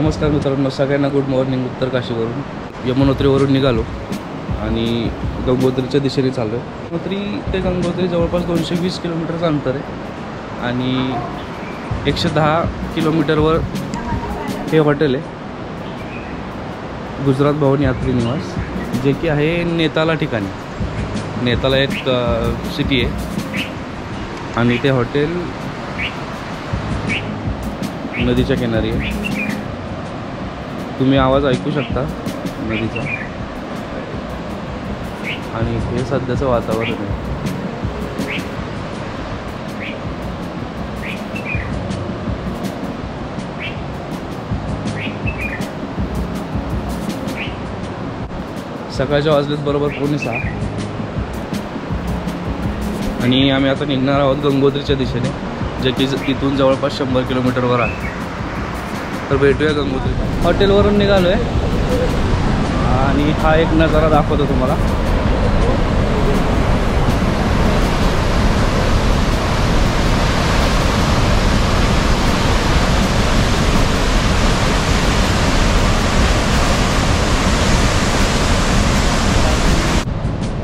नमस्कार मित्रांनो, सगळ्यांना गुड मॉर्निंग. उत्तर काशीवरून यमुनोत्रीवरून निघालो आणि गंगोत्रीच्या दिशेने चाललो आहे. यमुनोत्री ते गंगोत्री जवळपास 220 किलोमीटरचं अंतर आहे आणि 110 किलोमीटरवर हे हॉटेल आहे, गुजरात भवन यात्री निवास, जे की आहे नेताला ठिकाणी. नेताला एक सिटी आहे आणि ते हॉटेल नदीच्या किनारी आहे. तुम्ही आवाज ऐकू शकता नदीचा आणि हे सध्याचं वातावरण आहे. सकाळच्या वाजलेत बरोबर 5:45 आणि आम्ही आता निघणार आहोत गंगोत्रीच्या दिशेने, जे की तिथून जवळपास 100 किलोमीटरवर आहे. तर भेटूया गंगोत्री. हॉटेलवरून निघालो आहे आणि हा एक नजारा दाखवतो तुम्हाला.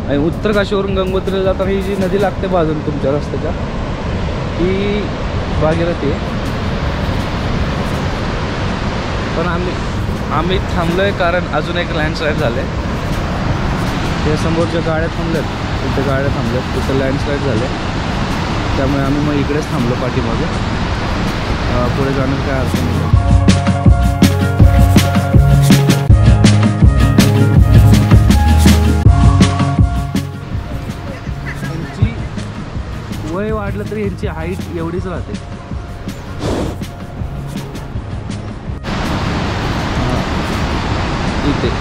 आणि उत्तर काशीवरून गंगोत्रीला जाताना ही जी नदी लागते बाजून तुमच्या रस्त्याच्या, ही भागीरथी आहे. पण आम्ही थांबलो आहे कारण अजून एक लँडस्लाईड झाले. त्या समोरच्या गाड्या थांबल्यात, तिथे गाड्या थांबल्यात, तिथे लँडस्लाईड झाले, त्यामुळे आम्ही मग इकडेच थांबलो पाठीमागे. पुढे जाण्यात काय अर्थ नाही. वय वाढलं तरी यांची हाईट एवढीच राहते.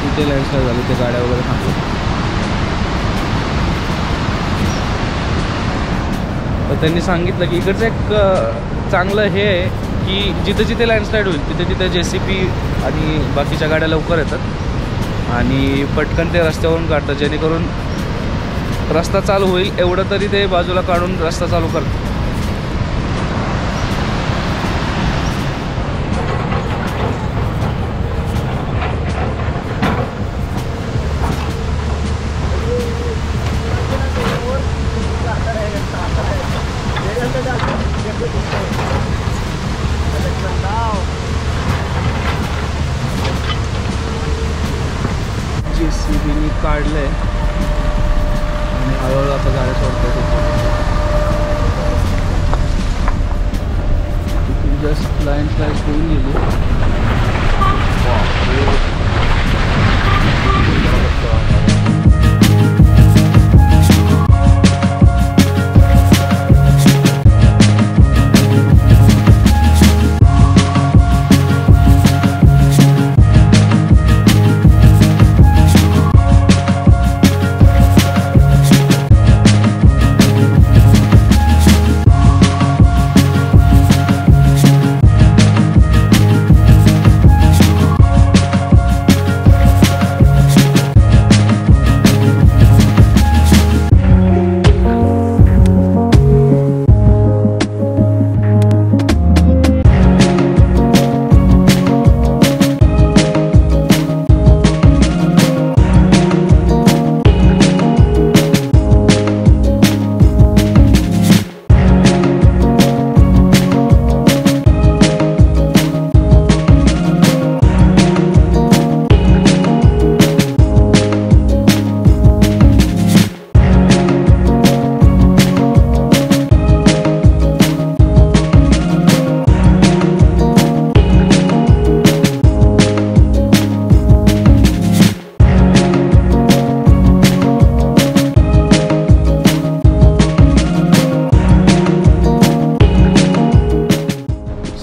इथे लँडस्लाईड झाली, ते गाड्या वगैरे थांबल्या. तर त्यांनी सांगितलं की इकडचं एक चांगलं हे आहे की जिथे जिथे लँडस्लाईड होईल तिथे तिथे JCB आणि बाकीच्या गाड्या लवकर येतात आणि पटकन ते रस्त्यावरून काढतात, जेणेकरून रस्ता चालू होईल एवढं तरी ते बाजूला काढून रस्ता चालू करतात. JCBनी काढलंय आणि हळूहळू आता गाड्या सोडतात. जस्ट लँडस्लाईड होऊन गेली.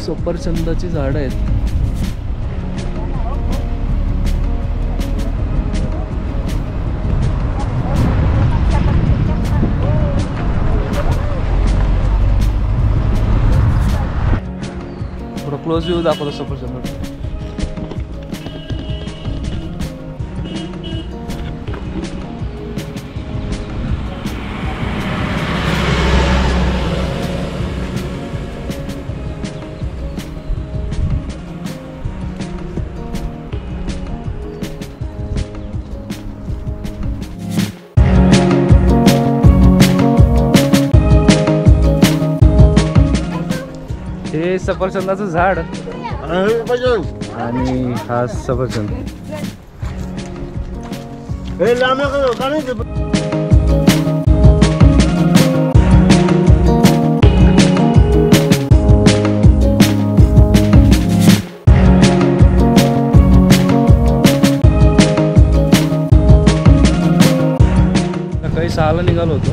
सफरचंदाची झाडं आहेत. थोडं क्लोज व्ह्यू दाखवतो सफरचंदाचा. हे सफरचंदाचं झाड आणि हा सफरचंद. सकाळी 6ला निघालो होतो,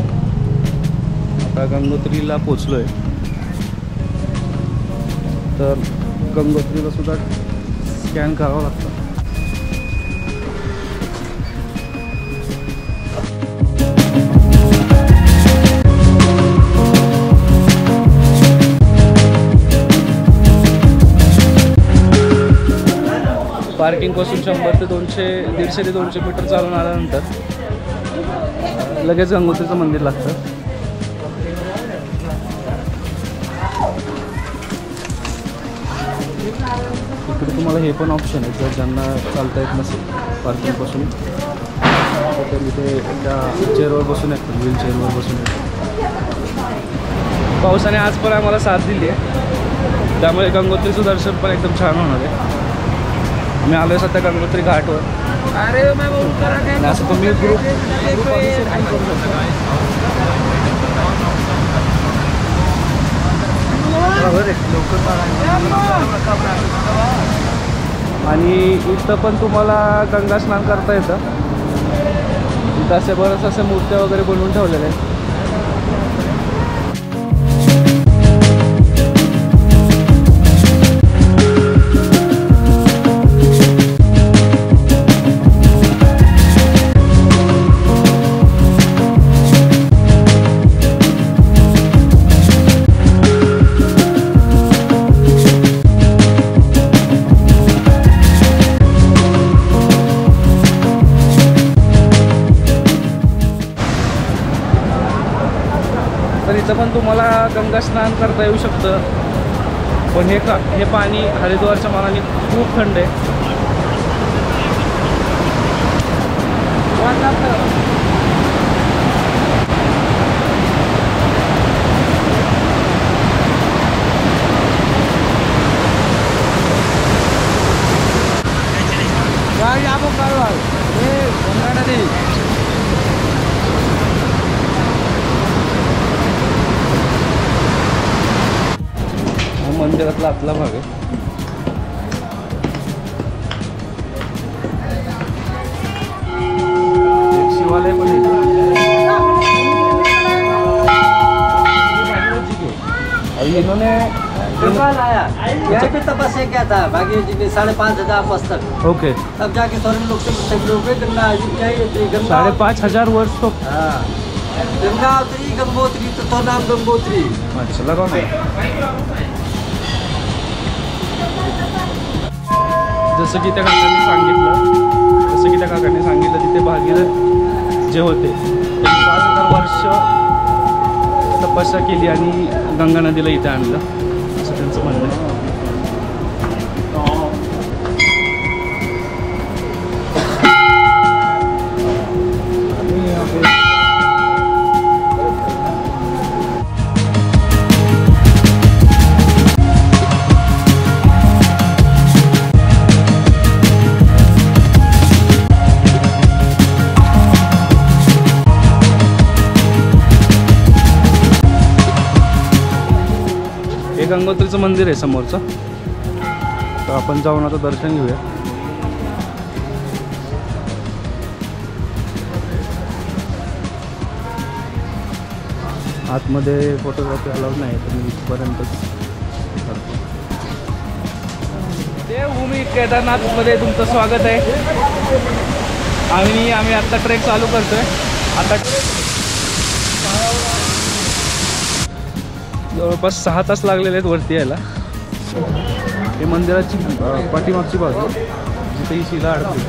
आता गंगोत्रीला पोचलोय. तर गंगोत्रीला सुद्धा स्कॅन करावं लागतं. पार्किंग पासून 100 ते 200, 150 ते 200 मीटर चालून आल्यानंतर लगेच गंगोत्रीचं मंदिर लागतं. इकडे तुम्हाला हे पण ऑप्शन आहे, जर ज्यांना चालता येत नसेल पार्किंगपासून तर इथे त्या चेअरवर बसून येतात, व्हील चेअरवर बसून येतात. पावसाने आज पण आम्हाला साथ दिली आहे, त्यामुळे गंगोत्रीचं दर्शन पण एकदम छान होणार आहे. मी आलो आहे सध्या गंगोत्री घाटवर. असं तुम्ही ग्रुप आणि इथं पण तुम्हाला गंगा स्नान करता येतं. इथं असे बरेच असे मूर्त्या वगैरे बनवून ठेवलेले आहेत. तर इथं पण तुम्हाला गंगा स्नान करता येऊ शकतं, पण हे पाणी हरिद्वारच्या मानाने खूप थंड आहे. गंगा नदी मंदिरातला आतला भाग आहे. एक शिवालय पण आहे. इन्होंने यहाँ पे तपस्या क्या था भागीरथ जी ने 5,500 वर्ष तक. ओके. तब जाके स्वर्ग लोक से सभी लोग गंगा 5,500 वर्ष तो. हाँ, गंगा उतरी गंगोत्री तो नाम गंगोत्री. अच्छा लगा ना. जसं की त्या काकांनी सांगितलं तिथे भागीरथ जे होते ते 5,000 वर्ष तपस्या केली आणि गंगा नदीला इथे आणलं, असं त्यांचं म्हणणं आहे. गंगोत्रीचं मंदिर आहे समोरचं, तर आपण जाऊन आता दर्शन घेऊया. आतमध्ये फोटोग्राफी अलाउड नाही, तर मी इथपर्यंतच करतो. देवभूमी केदारनाथमध्ये तुमचं स्वागत आहे. आम्ही आत्ता ट्रेक चालू करतोय. आता जवळपास 6 तास लागलेले आहेत वरती यायला. हे मंदिराची पाठीमागची बाजू जिथे ही शिला अडकली.